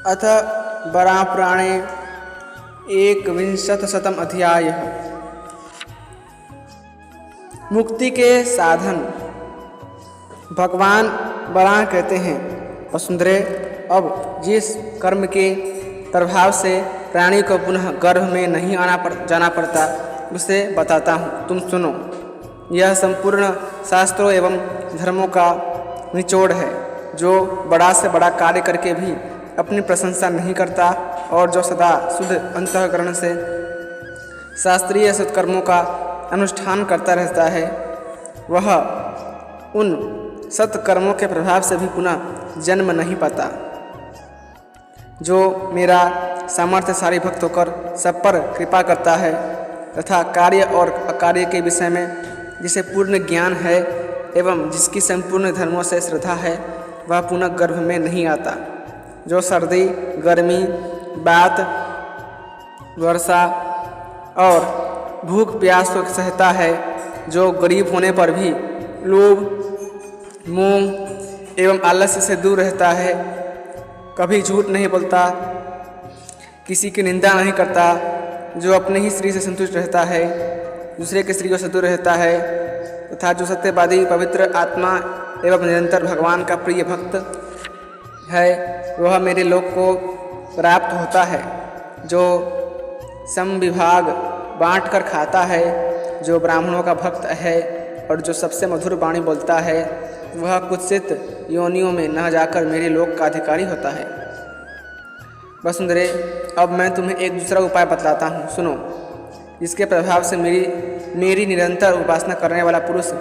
अथ वराहपुराणे 21शतम् अध्यायः। मुक्ति के साधन। भगवान वराह कहते हैं, वसुंधरे, अब जिस कर्म के प्रभाव से प्राणी को पुनः गर्भ में नहीं जाना पड़ता उसे बताता हूँ, तुम सुनो। यह संपूर्ण शास्त्रों एवं धर्मों का निचोड़ है। जो बड़ा से बड़ा कार्य करके भी अपनी प्रशंसा नहीं करता और जो सदा शुद्ध अंतःकरण से शास्त्रीय सत्कर्मों का अनुष्ठान करता रहता है, वह उन सत्कर्मों के प्रभाव से भी पुनः जन्म नहीं पाता। जो मेरा सामर्थ्यशाली भक्त होकर सब पर कृपा करता है तथा कार्य और अकार्य के विषय में जिसे पूर्ण ज्ञान है एवं जिसकी संपूर्ण धर्मों से श्रद्धा है, वह पुनः गर्भ में नहीं आता। जो सर्दी, गर्मी, बात, वर्षा और भूख प्यास को सहता है, जो गरीब होने पर भी लोभ, मोह एवं आलस्य से दूर रहता है, कभी झूठ नहीं बोलता, किसी की निंदा नहीं करता, जो अपने ही स्त्री से संतुष्ट रहता है, दूसरे के स्त्रियों से दूर रहता है तथा जो सत्यवादी, पवित्र आत्मा एवं निरंतर भगवान का प्रिय भक्त है, वह मेरे लोक को प्राप्त होता है। जो समविभाग बांट कर खाता है, जो ब्राह्मणों का भक्त है और जो सबसे मधुर वाणी बोलता है, वह कुत्सित योनियों में न जाकर मेरे लोक का अधिकारी होता है। वसुंधरे, अब मैं तुम्हें एक दूसरा उपाय बतलाता हूँ, सुनो। इसके प्रभाव से मेरी निरंतर उपासना करने वाला पुरुष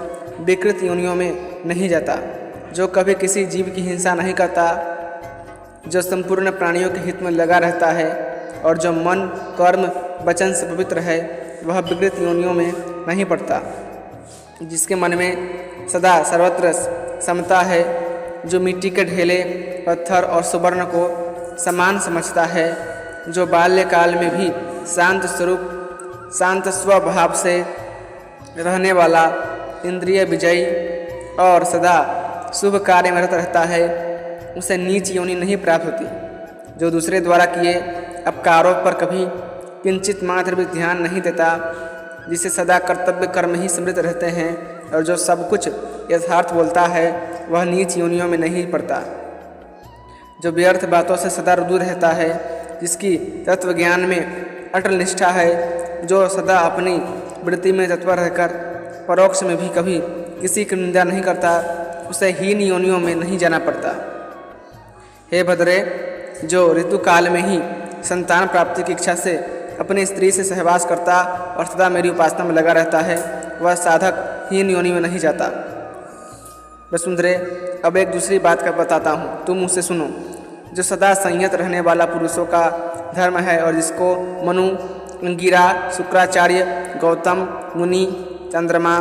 विकृत योनियों में नहीं जाता। जो कभी किसी जीव की हिंसा नहीं करता, जो संपूर्ण प्राणियों के हित में लगा रहता है और जो मन, कर्म, वचन से पवित्र है, वह विकृत योनियों में नहीं पड़ता। जिसके मन में सदा सर्वत्र समता है, जो मिट्टी के ढेले, पत्थर और सुवर्ण को समान समझता है, जो बाल्यकाल में भी शांत स्वभाव से रहने वाला, इंद्रिय विजयी और सदा शुभ कार्य में रत रहता है, उसे नीच योनि नहीं प्राप्त होती। जो दूसरे द्वारा किए अपकारों पर कभी किंचित मात्र भी ध्यान नहीं देता, जिसे सदा कर्तव्य कर्म ही स्मृत रहते हैं और जो सब कुछ यथार्थ बोलता है, वह नीच योनियों में नहीं पड़ता। जो व्यर्थ बातों से सदा दूर रहता है, जिसकी तत्व ज्ञान में अटल निष्ठा है, जो सदा अपनी वृत्ति में तत्पर रहकर परोक्ष में भी कभी किसी की निंदा नहीं करता, उसे हीन योनियों में नहीं जाना पड़ता। हे भद्रे, जो ऋतु काल में ही संतान प्राप्ति की इच्छा से अपनी स्त्री से सहवास करता और सदा मेरी उपासना में लगा रहता है, वह साधक हीन योनि में नहीं जाता। वसुंधरे, अब एक दूसरी बात का बताता हूँ, तुम मुझसे सुनो। जो सदा संयत रहने वाला पुरुषों का धर्म है और जिसको मनु, अंगिरा, शुक्राचार्य, गौतम मुनि, चंद्रमा,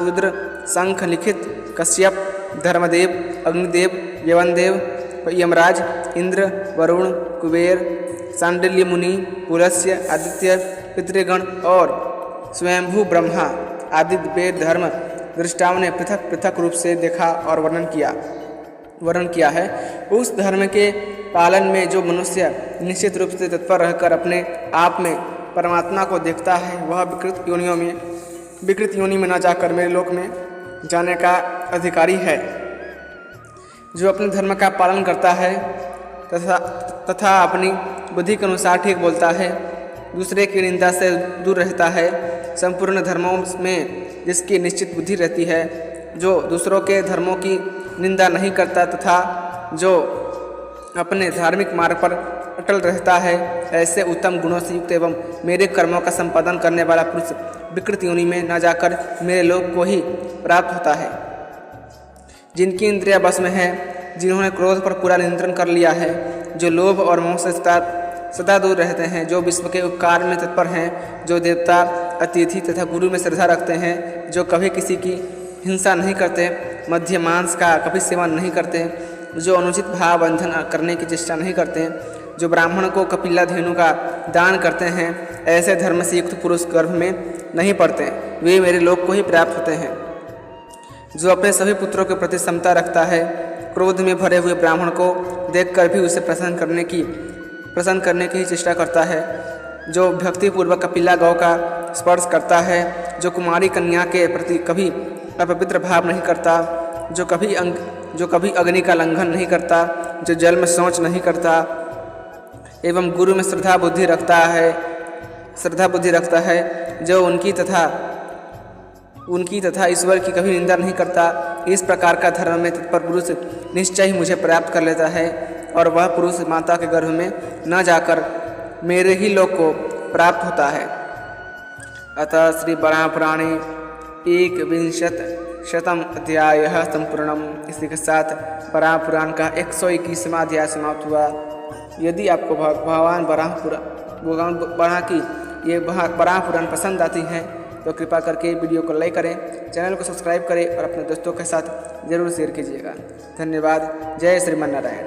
रुद्र, शंख लिखित, कश्यप, धर्मदेव, अग्निदेव, यवनदेव, यमराज, इंद्र, वरुण, कुबेर, सांडिल्य मुनि, पुलस्त्य, आदित्य, पितृगण और स्वयंभू ब्रह्मा आदि वेद धर्म दृष्टाओं ने पृथक पृथक रूप से देखा और वर्णन किया है। उस धर्म के पालन में जो मनुष्य निश्चित रूप से तत्पर रहकर अपने आप में परमात्मा को देखता है, वह विकृत योनि में न जाकर मेरे लोक में जाने का अधिकारी है। जो अपने धर्म का पालन करता है तथा अपनी बुद्धि के अनुसार ठीक बोलता है, दूसरे की निंदा से दूर रहता है, संपूर्ण धर्मों में जिसकी निश्चित बुद्धि रहती है, जो दूसरों के धर्मों की निंदा नहीं करता तथा जो अपने धार्मिक मार्ग पर अटल रहता है, ऐसे उत्तम गुणों से युक्त एवं मेरे कर्मों का संपादन करने वाला पुरुष विकृत योनि में न जाकर मेरे लोक को ही प्राप्त होता है। जिनकी इंद्रिया बस में है, जिन्होंने क्रोध पर पूरा नियंत्रण कर लिया है, जो लोभ और मोह से सदा दूर रहते हैं, जो विश्व के उपकार में तत्पर हैं, जो देवता, अतिथि तथा गुरु में श्रद्धा रखते हैं, जो कभी किसी की हिंसा नहीं करते, मध्य मांस का कभी सेवन नहीं करते, जो अनुचित भाव बंधन करने की चेष्टा नहीं करते, जो ब्राह्मण को कपिला धेनु का दान करते हैं, ऐसे धर्म से युक्त पुरुष गर्भ में नहीं पड़ते, वे मेरे लोक को ही प्राप्त होते हैं। जो अपने सभी पुत्रों के प्रति समता रखता है, क्रोध में भरे हुए ब्राह्मण को देखकर भी उसे प्रसन्न करने की ही चेष्टा करता है। जो भक्तिपूर्वक कपिला गौ का स्पर्श करता है, जो कुमारी कन्या के प्रति कभी अपवित्र भाव नहीं करता, जो कभी अग्नि का लंघन नहीं करता, जो जल में शौच नहीं करता एवं गुरु में श्रद्धा बुद्धि रखता है, जो उनकी तथा ईश्वर की कभी निंदा नहीं करता, इस प्रकार का धर्म में तत्पर पुरुष निश्चय ही मुझे प्राप्त कर लेता है और वह पुरुष माता के गर्भ में न जाकर मेरे ही लोक को प्राप्त होता है। अतः श्री वराहपुराणे 1विंशतिशतम अध्याय संपूर्णम। इसी के साथ वराहपुराण का 121वां अध्याय समाप्त हुआ। यदि आपको भगवान वराह की ये वराहपुराण पसंद आती हैं तो कृपा करके वीडियो को लाइक करें, चैनल को सब्सक्राइब करें और अपने दोस्तों के साथ ज़रूर शेयर कीजिएगा। धन्यवाद। जय श्रीमन नारायण।